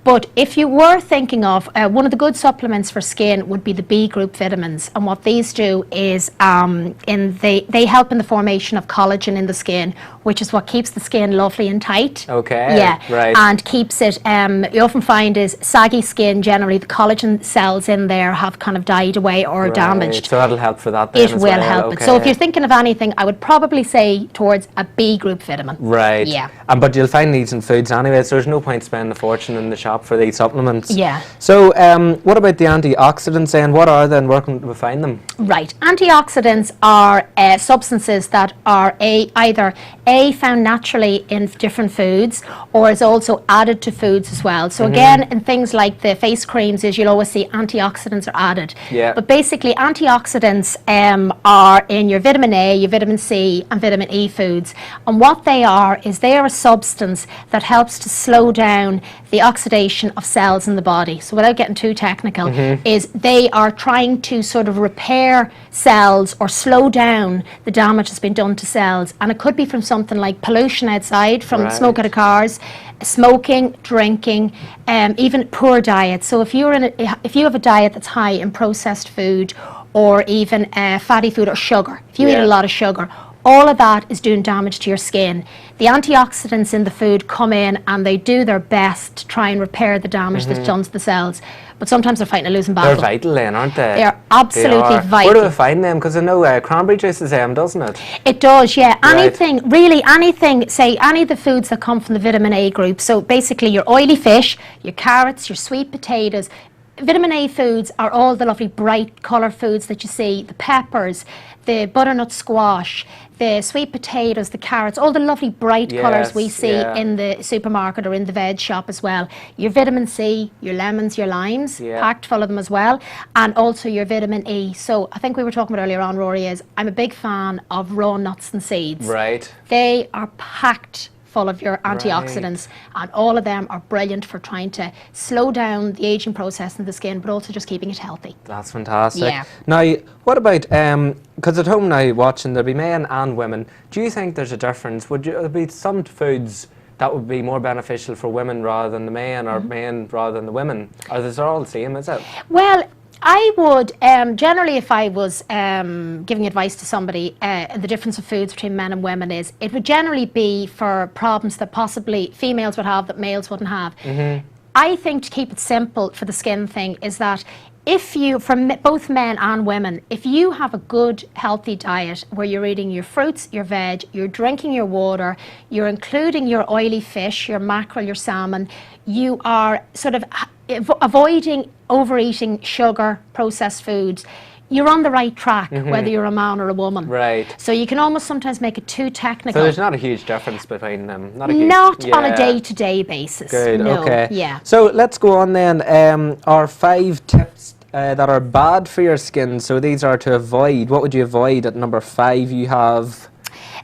Speaker 7: But if you were thinking of one of the good supplements for skin would be the B group vitamins, and what these do is they help in the formation of collagen in the skin, which is what keeps the skin lovely and tight.
Speaker 1: Okay,
Speaker 7: Yeah,
Speaker 1: right.
Speaker 7: and keeps it, you often find is saggy skin, generally the collagen cells in there have kind of died away or
Speaker 1: Right,
Speaker 7: damaged.
Speaker 1: so that'll help for that then
Speaker 7: It
Speaker 1: as
Speaker 7: will
Speaker 1: well.
Speaker 7: help it.
Speaker 1: Okay.
Speaker 7: So if you're thinking of anything, I would probably say towards a B group vitamin.
Speaker 1: Right.
Speaker 7: Yeah.
Speaker 1: But you'll find these in foods anyway, so there's no point spending a fortune in the shop for these supplements.
Speaker 7: Yeah.
Speaker 1: So what about the antioxidants then? What are they and where can we find them?
Speaker 7: Right. Antioxidants are substances that are either found naturally in different foods or is also added to foods as well. So again, in things like the face creams, you'll always see antioxidants are added.
Speaker 1: Yeah.
Speaker 7: But basically, antioxidants are in your vitamin A, your vitamin C, and vitamin E foods. And what they are is they are a substance that helps to slow down the oxidation of cells in the body. So without getting too technical, is they are trying to sort of repair cells or slow down the damage that's been done to cells. And it could be from something like pollution outside, from
Speaker 1: Right.
Speaker 7: smoke out of cars, smoking, drinking, even poor diet. So if you have a diet that's high in processed food or even fatty food or sugar, if you eat
Speaker 1: Yeah.
Speaker 7: a lot of sugar, all of that is doing damage to your skin. The antioxidants in the food come in and they do their best to try and repair the damage that's done to the cells. But sometimes they're fighting a losing
Speaker 1: They're
Speaker 7: battle.
Speaker 1: vital then, aren't they?
Speaker 7: They are absolutely
Speaker 1: are.
Speaker 7: vital.
Speaker 1: Where do we find them? Because I know cranberry juice is doesn't it?
Speaker 7: It does, yeah.
Speaker 1: Right.
Speaker 7: Anything, say any of the foods that come from the vitamin A group. So basically your oily fish, your carrots, your sweet potatoes. Vitamin A foods are all the lovely bright colour foods that you see, the peppers, the butternut squash, the sweet potatoes, the carrots, all the lovely bright colours we
Speaker 1: Yes,
Speaker 7: see
Speaker 1: yeah.
Speaker 7: in the supermarket or in the veg shop as well. Your vitamin C, your lemons, your limes,
Speaker 1: Yeah.
Speaker 7: packed full of them as well, and also your vitamin E. So I think we were talking about earlier on, Rory, is I'm a big fan of raw nuts and seeds.
Speaker 1: Right.
Speaker 7: They are packed full of your antioxidants, and all of them are brilliant for trying to slow down the aging process in the skin, but also just keeping it healthy.
Speaker 1: That's fantastic.
Speaker 7: Yeah.
Speaker 1: Now, what about, because at home now watching, there'll be men and women. Do you think there's a difference? Would there be some foods that would be more beneficial for women rather than the men, or men rather than the women? Or is it all the same, is it?
Speaker 7: Well, I would, generally if I was giving advice to somebody, the difference of foods between men and women is, it would generally be for problems that possibly females would have that males wouldn't have. I think to keep it simple for the skin thing is that if you, both men and women, if you have a good healthy diet where you're eating your fruits, your veg, you're drinking your water, you're including your oily fish, your mackerel, your salmon, you are sort of avoiding overeating sugar, processed foods, you're on the right track, whether you're a man or a woman.
Speaker 1: Right.
Speaker 7: So you can almost sometimes make it too technical.
Speaker 1: So there's not a huge difference between them? Not a huge,
Speaker 7: Not on a
Speaker 1: yeah.
Speaker 7: day-to-day basis.
Speaker 1: Good,
Speaker 7: No.
Speaker 1: okay.
Speaker 7: Yeah.
Speaker 1: So let's go on then. Our 5 tips that are bad for your skin. So these are to avoid. What would you avoid at number 5? You have...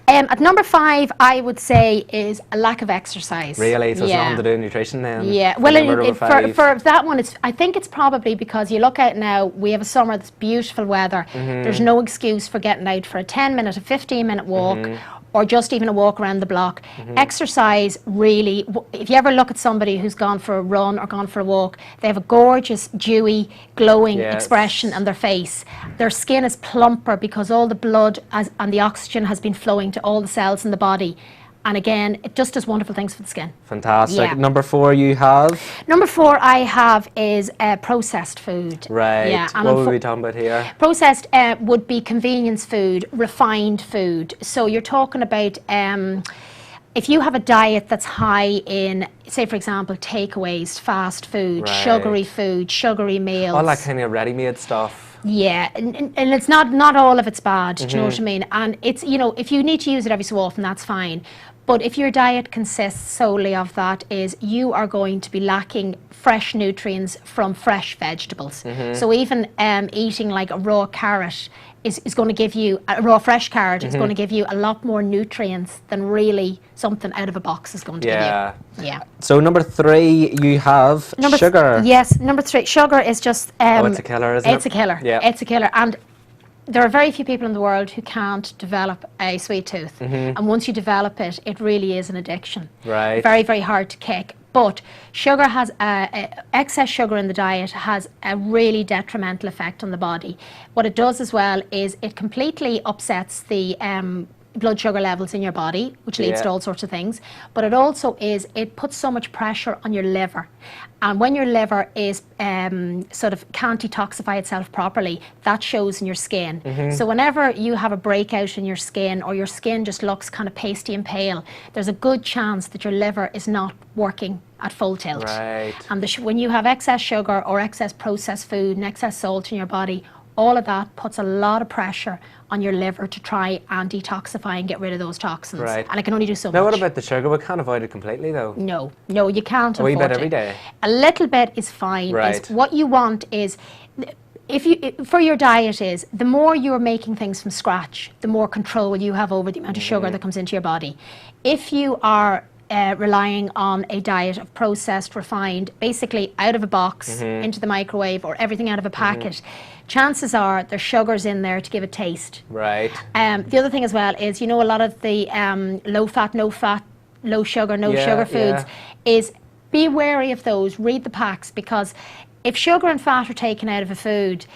Speaker 7: At number 5, I would say is a lack of exercise.
Speaker 1: Really? So it's
Speaker 7: Yeah.
Speaker 1: nothing to do with nutrition then?
Speaker 7: Yeah,
Speaker 1: for
Speaker 7: well,
Speaker 1: number number 5?
Speaker 7: for that one, I think it's probably because you look out now, we have a summer that's beautiful weather. There's no excuse for getting out for a 10-minute, a 15-minute walk, or just even a walk around the block. Exercise really, if you ever look at somebody who's gone for a run or gone for a walk, they have a gorgeous, dewy, glowing
Speaker 1: Yes.
Speaker 7: expression on their face. Their skin is plumper because all the blood and the oxygen has been flowing to all the cells in the body. And again, it just does wonderful things for the skin.
Speaker 1: Fantastic.
Speaker 7: Yeah.
Speaker 1: Number 4 you have?
Speaker 7: Number 4 I have is processed food.
Speaker 1: Right.
Speaker 7: Yeah, and
Speaker 1: what were we talking about here?
Speaker 7: processed would be convenience food, refined food. So you're talking about if you have a diet that's high in, say for example, takeaways, fast food, sugary meals.
Speaker 1: All that kind of ready-made stuff.
Speaker 7: Yeah, and it's not all of it's bad, do you know what I mean? And it's, you know, if you need to use it every so often, that's fine. But if your diet consists solely of that, is you are going to be lacking fresh nutrients from fresh vegetables. So even eating like a raw carrot is going to give you, a raw fresh carrot is going to give you a lot more nutrients than really something out of a box is going to give you. Yeah.
Speaker 1: So number 3 you have sugar.
Speaker 7: Yes, number 3, sugar is just...
Speaker 1: it's a killer, isn't it?
Speaker 7: It's a killer.
Speaker 1: Yeah.
Speaker 7: It's a killer. And there are very few people in the world who can't develop a sweet tooth. And once you develop it, it really is an addiction.
Speaker 1: Right.
Speaker 7: Very, very hard to kick. But sugar has, excess sugar in the diet has a really detrimental effect on the body. What it does as well is it completely upsets the blood sugar levels in your body, which leads to all sorts of things. But it also it puts so much pressure on your liver. And when your liver is sort of can't detoxify itself properly, that shows in your skin. So whenever you have a breakout in your skin, or your skin just looks kind of pasty and pale, there's a good chance that your liver is not working at full tilt.
Speaker 1: Right.
Speaker 7: And when you have excess sugar or excess processed food and excess salt in your body, all of that puts a lot of pressure on your liver to try and detoxify and get rid of those toxins.
Speaker 1: Right.
Speaker 7: And it can only do so
Speaker 1: Now
Speaker 7: much.
Speaker 1: what about the sugar? We can't avoid it completely though.
Speaker 7: No, you can't.
Speaker 1: A wee bit
Speaker 7: unfortunately.
Speaker 1: every day?
Speaker 7: A little bit is fine.
Speaker 1: Right.
Speaker 7: What you want is, for your diet is, the more you're making things from scratch, the more control you have over the amount of sugar that comes into your body. If you are relying on a diet of processed, refined, basically out of a box, into the microwave, or everything out of a packet, chances are there's sugars in there to give it taste.
Speaker 1: Right.
Speaker 7: The other thing as well is, you know, a lot of the low fat, low sugar, no sugar foods, is be wary of those, read the packs, because if sugar and fat are taken out of a food,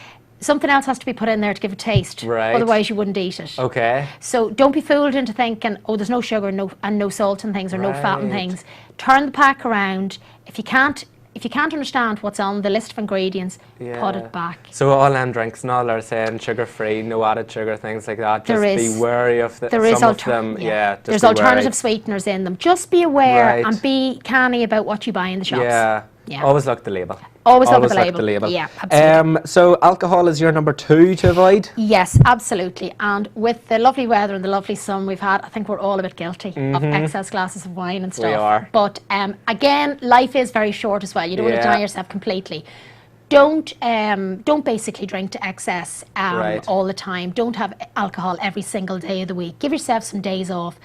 Speaker 7: something else has to be put in there to give it taste.
Speaker 1: Right.
Speaker 7: Otherwise you wouldn't eat it.
Speaker 1: Okay.
Speaker 7: So don't be fooled into thinking, oh, there's no sugar and no salt in things, or no fat in
Speaker 1: Right.
Speaker 7: things. Turn the pack around. If you can't understand what's on the list of ingredients, put it back.
Speaker 1: So all them drinks and all are saying sugar-free, no added sugar, things like that. Just be wary of
Speaker 7: There is
Speaker 1: some of them.
Speaker 7: yeah.
Speaker 1: Just
Speaker 7: There's
Speaker 1: be
Speaker 7: alternative
Speaker 1: wary.
Speaker 7: sweeteners in them. Just be aware
Speaker 1: Right.
Speaker 7: and be canny about what you buy in the shops.
Speaker 1: Yeah. Always look at the label.
Speaker 7: Always look at the label. Yeah, absolutely.
Speaker 1: So alcohol is your number 2 to avoid?
Speaker 7: Yes, absolutely. And with the lovely weather and the lovely sun we've had, I think we're all a bit guilty of excess glasses of wine and stuff.
Speaker 1: We are.
Speaker 7: But again, life is very short as well. You don't want to deny yourself completely. Don't basically drink to excess
Speaker 1: Right.
Speaker 7: all the time. Don't have alcohol every single day of the week. Give yourself some days off.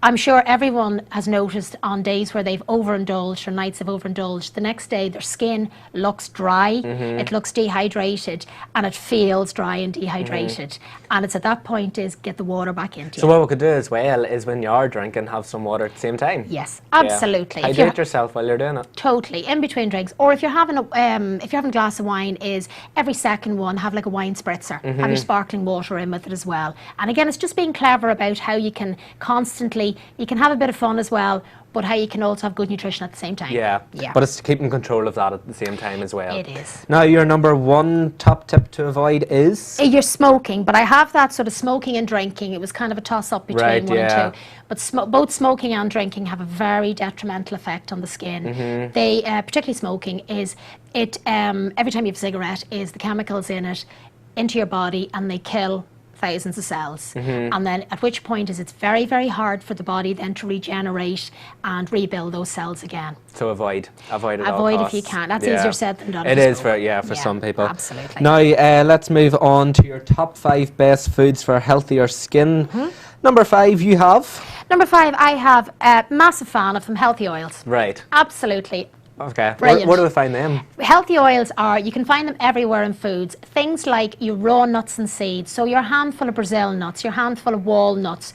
Speaker 7: I'm sure everyone has noticed on days where they've overindulged or nights have overindulged, the next day their skin looks dry, it looks dehydrated, and it feels dry and dehydrated. And it's at that point is get the water back into
Speaker 1: So
Speaker 7: you.
Speaker 1: what we could do as well is when you are drinking, have some water at the same time.
Speaker 7: Yes, absolutely.
Speaker 1: Yeah.
Speaker 7: If you're-
Speaker 1: Hydrate yourself while you're doing it.
Speaker 7: Totally, in between drinks, or if you're having a glass of wine, is every second one have like a wine spritzer, have your sparkling water in with it as well. And again, it's just being clever about how you can constantly, you can have a bit of fun as well, but how you can also have good nutrition at the same time.
Speaker 1: Yeah. But it's keeping control of that at the same time as well.
Speaker 7: It is.
Speaker 1: Now your number 1 top tip to avoid is?
Speaker 7: You're smoking, but I have that sort of smoking and drinking. It was kind of a toss-up between
Speaker 1: Right,
Speaker 7: one
Speaker 1: yeah.
Speaker 7: and 2. But both smoking and drinking have a very detrimental effect on the skin. They, particularly smoking, is it every time you have a cigarette, is the chemicals in it into your body, and they kill thousands of cells. And then at which point is it's very, very hard for the body then to regenerate and rebuild those cells again.
Speaker 1: So avoid it all
Speaker 7: Avoid
Speaker 1: costs.
Speaker 7: if you can. That's easier said than done.
Speaker 1: It
Speaker 7: if you
Speaker 1: is
Speaker 7: smoke.
Speaker 1: for some people.
Speaker 7: Absolutely.
Speaker 1: Now let's move on to your top 5 best foods for healthier skin. Number 5 you have?
Speaker 7: Number 5, I have a massive fan of them, healthy oils.
Speaker 1: Right.
Speaker 7: Absolutely.
Speaker 1: Okay.
Speaker 7: Brilliant.
Speaker 1: Where do we find them?
Speaker 7: Healthy oils you can find them everywhere in foods. Things like your raw nuts and seeds. So your handful of Brazil nuts, your handful of walnuts,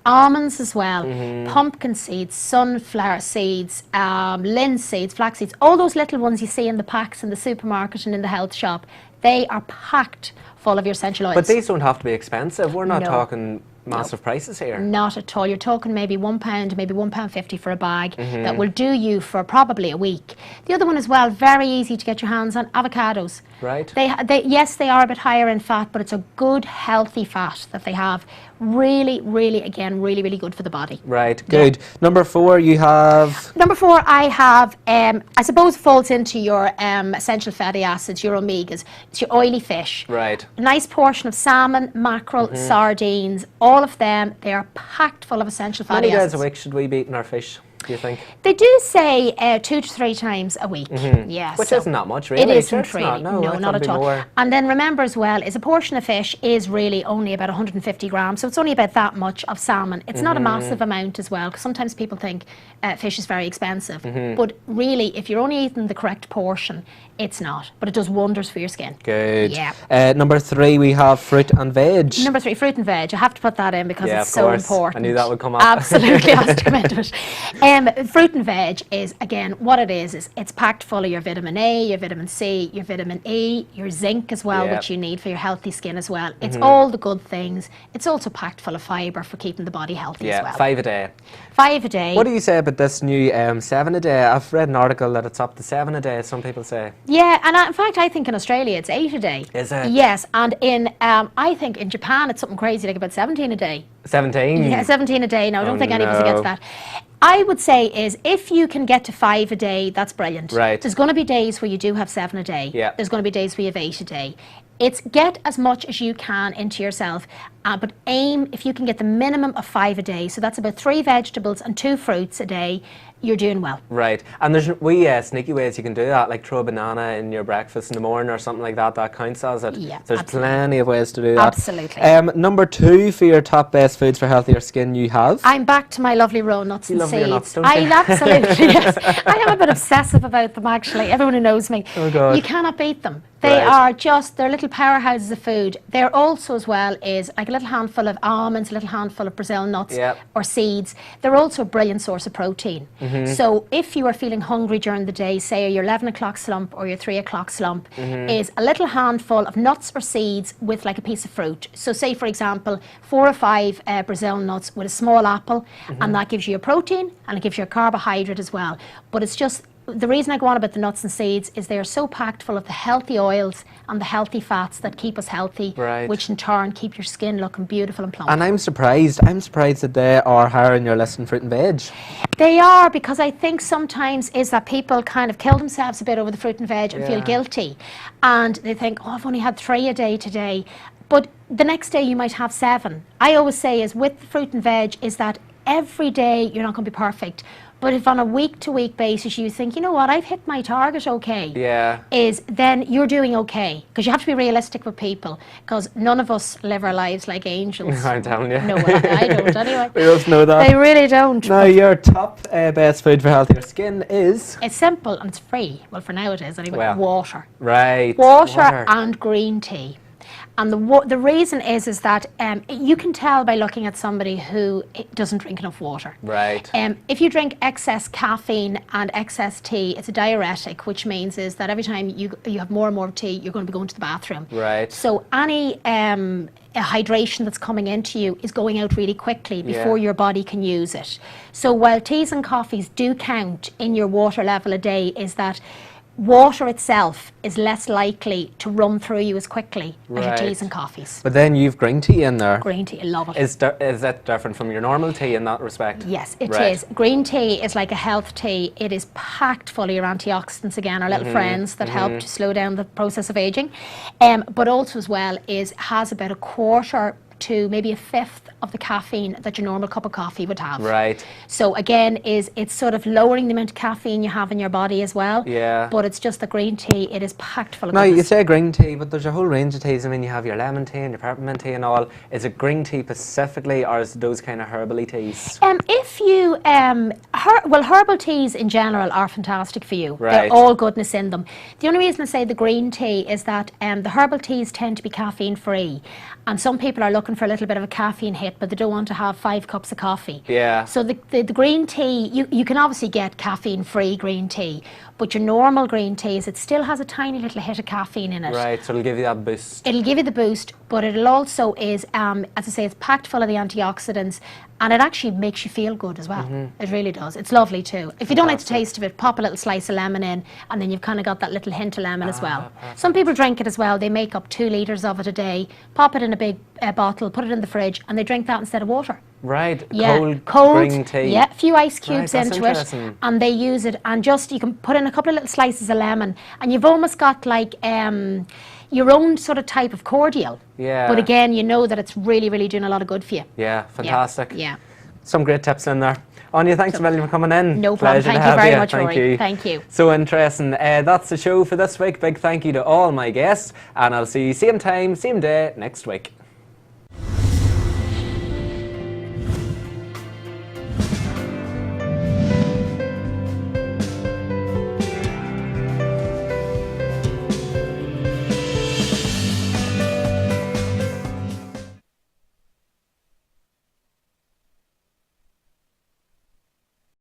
Speaker 7: almonds as well, pumpkin seeds, sunflower seeds, linseed seeds, flax seeds, all those little ones you see in the packs in the supermarket and in the health shop, they are packed full of your essential oils.
Speaker 1: But these don't have to be expensive. We're not
Speaker 7: No.
Speaker 1: talking massive prices here.
Speaker 7: Not at all. You're talking maybe £1, maybe £1.50 for a bag that will do you for probably a week. The other one as well, very easy to get your hands on, avocados.
Speaker 1: Right.
Speaker 7: Yes, they are a bit higher in fat, but it's a good, healthy fat that they have. Really, really, again, really, really good for the body.
Speaker 1: Right, good. Number 4, you have...
Speaker 7: Number 4, I have, I suppose falls into your essential fatty acids, your omegas. It's your oily fish.
Speaker 1: Right.
Speaker 7: A nice portion of salmon, mackerel, sardines, all of them, they are packed full of essential
Speaker 1: How
Speaker 7: fatty
Speaker 1: many days
Speaker 7: acids.
Speaker 1: a week should we be eating our fish, do you think?
Speaker 7: They do say 2 to 3 times a week. Yeah,
Speaker 1: Which
Speaker 7: so
Speaker 1: isn't that much, really.
Speaker 7: It isn't
Speaker 1: It's
Speaker 7: really.
Speaker 1: not, no, I
Speaker 7: not
Speaker 1: thought it'd
Speaker 7: at
Speaker 1: be
Speaker 7: all.
Speaker 1: more.
Speaker 7: And then remember as well, is a portion of fish is really only about 150 grams, so it's only about that much of salmon. It's not a massive amount as well, because sometimes people think fish is very expensive. But really, if you're only eating the correct portion, it's not. But it does wonders for your skin.
Speaker 1: Good.
Speaker 7: Yeah.
Speaker 1: Number 3, we have fruit and veg.
Speaker 7: Number 3, fruit and veg. I have to put that in because
Speaker 1: Yeah,
Speaker 7: it's
Speaker 1: of
Speaker 7: so
Speaker 1: course.
Speaker 7: important.
Speaker 1: I knew that would come up.
Speaker 7: Absolutely has to come into it. Fruit and veg is, again, what it is it's packed full of your vitamin A, your vitamin C, your vitamin E, your zinc as well,
Speaker 1: Yeah.
Speaker 7: which you need for your healthy skin as well. It's all the good things. It's also packed full of fibre for keeping the body healthy as
Speaker 1: Yeah,
Speaker 7: well.
Speaker 1: 5 a day.
Speaker 7: 5 a day.
Speaker 1: What do you say about this new 7 a day? I've read an article that it's up to 7 a day, some people say.
Speaker 7: Yeah, and in fact, I think in Australia it's 8 a day.
Speaker 1: Is it?
Speaker 7: Yes, and in I think in Japan it's something crazy like about 17 a day.
Speaker 1: 17?
Speaker 7: Yeah, 17 a day. Now, I don't
Speaker 1: Oh,
Speaker 7: think anybody
Speaker 1: no.
Speaker 7: gets that. I would say is if you can get to 5 a day, that's brilliant.
Speaker 1: Right.
Speaker 7: There's going to be days where you do have 7 a day.
Speaker 1: Yeah.
Speaker 7: There's going to be days where you have 8 a day. It's get as much as you can into yourself, but aim if you can get the minimum of 5 a day. So that's about 3 vegetables and 2 fruits a day. You're doing well.
Speaker 1: Right. And there's sneaky ways you can do that, like throw a banana in your breakfast in the morning or something like that. That counts as it.
Speaker 7: Yeah,
Speaker 1: There's
Speaker 7: absolutely.
Speaker 1: plenty of ways to do that.
Speaker 7: Absolutely.
Speaker 1: Number 2 for your top best foods for healthier skin you have.
Speaker 7: I'm back to my lovely raw nuts and
Speaker 1: love your
Speaker 7: seeds.
Speaker 1: nuts, don't you?
Speaker 7: Absolutely, yes. I am a bit obsessive about them, actually. Everyone who knows me.
Speaker 1: Oh, God.
Speaker 7: You cannot beat them. They
Speaker 1: Right.
Speaker 7: are just, they're little powerhouses of food. They're also as well is like a little handful of almonds, a little handful of Brazil nuts
Speaker 1: Yep.
Speaker 7: or seeds. They're also a brilliant source of protein. So if you are feeling hungry during the day, say your 11 o'clock slump or your 3 o'clock slump, is a little handful of nuts or seeds with like a piece of fruit. So say for example, 4 or 5 Brazil nuts with a small apple, and that gives you a protein and it gives you a carbohydrate as well. But it's just, the reason I go on about the nuts and seeds is they are so packed full of the healthy oils and the healthy fats that keep us healthy,
Speaker 1: Right.
Speaker 7: which in turn keep your skin looking beautiful and plump.
Speaker 1: And I'm surprised that they are higher in your list than fruit and veg.
Speaker 7: They are, because I think sometimes is that people kind of kill themselves a bit over the fruit and veg and feel
Speaker 1: Yeah.
Speaker 7: guilty. And they think, oh, I've only had 3 a day today. But the next day you might have 7. I always say is with the fruit and veg is that every day you're not going to be perfect. But if on a week-to-week basis you think, you know what, I've hit my target okay,
Speaker 1: Yeah.
Speaker 7: is then you're doing okay. Because you have to be realistic with people, because none of us live our lives like angels.
Speaker 1: I'm telling you.
Speaker 7: No, well, I don't anyway.
Speaker 1: We both know that.
Speaker 7: They really don't.
Speaker 1: Now, your top best food for healthier skin is...
Speaker 7: It's simple and it's free. Well, for now it is anyway.
Speaker 1: Well,
Speaker 7: water.
Speaker 1: Right.
Speaker 7: Water and green tea. And the reason is that you can tell by looking at somebody who doesn't drink enough water.
Speaker 1: Right.
Speaker 7: If you drink excess caffeine and excess tea, it's a diuretic, which means is that every time you have more and more tea, you're going to be going to the bathroom.
Speaker 1: Right.
Speaker 7: So any hydration that's coming into you is going out really quickly before
Speaker 1: Yeah.
Speaker 7: your body can use it. So while teas and coffees do count in your water level a day, is that water itself is less likely to run through you as quickly as your
Speaker 1: Right.
Speaker 7: teas and coffees.
Speaker 1: But then you've green tea in there.
Speaker 7: Green tea, I love it.
Speaker 1: Is that different from your normal tea in that respect?
Speaker 7: Yes, it is.
Speaker 1: Right.
Speaker 7: Green tea is like a health tea. It is packed full of your antioxidants, again, our little friends that help to slow down the process of aging. But also as well has about a quarter to maybe a fifth of the caffeine that your normal cup of coffee would have.
Speaker 1: Right.
Speaker 7: So again, it's sort of lowering the amount of caffeine you have in your body as well.
Speaker 1: Yeah.
Speaker 7: But it's just the green tea, it is packed full of
Speaker 1: Now, you
Speaker 7: goodness.
Speaker 1: say green tea, but there's a whole range of teas. I mean, you have your lemon tea and your peppermint tea and all. Is it green tea specifically, or is it those kind of herbally teas?
Speaker 7: If you Well, herbal teas in general are fantastic for you.
Speaker 1: Right.
Speaker 7: They're all goodness in them. The only reason I say the green tea is that the herbal teas tend to be caffeine free, and some people are looking for a little bit of a caffeine hit, but they don't want to have 5 cups of coffee.
Speaker 1: Yeah.
Speaker 7: So the green tea, you can obviously get caffeine free green tea, but your normal green teas, it still has a tiny little hit of caffeine in it.
Speaker 1: Right, so it'll give you that boost.
Speaker 7: It'll give you the boost, but it'll also is, as I say, it's packed full of the antioxidants, and it actually makes you feel good as well. It really does. It's lovely too. If you don't like the taste of it, pop a little slice of lemon in, and then you've kind of got that little hint of lemon as well. Some people drink it as well. They make up 2 litres of it a day, pop it in a big bottle, put it in the fridge, and they drink that instead of water.
Speaker 1: Right,
Speaker 7: Yeah,
Speaker 1: cold green tea.
Speaker 7: Yeah, a few ice cubes
Speaker 1: Right, that's
Speaker 7: into it,
Speaker 1: interesting.
Speaker 7: and they use it. And just you can put in a couple of little slices of lemon, and you've almost got like your own sort of type of cordial.
Speaker 1: Yeah.
Speaker 7: But again, you know that it's really, really doing a lot of good for you.
Speaker 1: Yeah, fantastic.
Speaker 7: Yeah.
Speaker 1: Some great tips in there. Anya, thanks a million for coming in.
Speaker 7: No problem.
Speaker 1: Pleasure to
Speaker 7: Thank you
Speaker 1: have
Speaker 7: very
Speaker 1: you.
Speaker 7: much,
Speaker 1: Thank
Speaker 7: Rory.
Speaker 1: you.
Speaker 7: Thank you.
Speaker 1: So interesting. That's the show for this week. Big thank you to all my guests, and I'll see you same time, same day next week.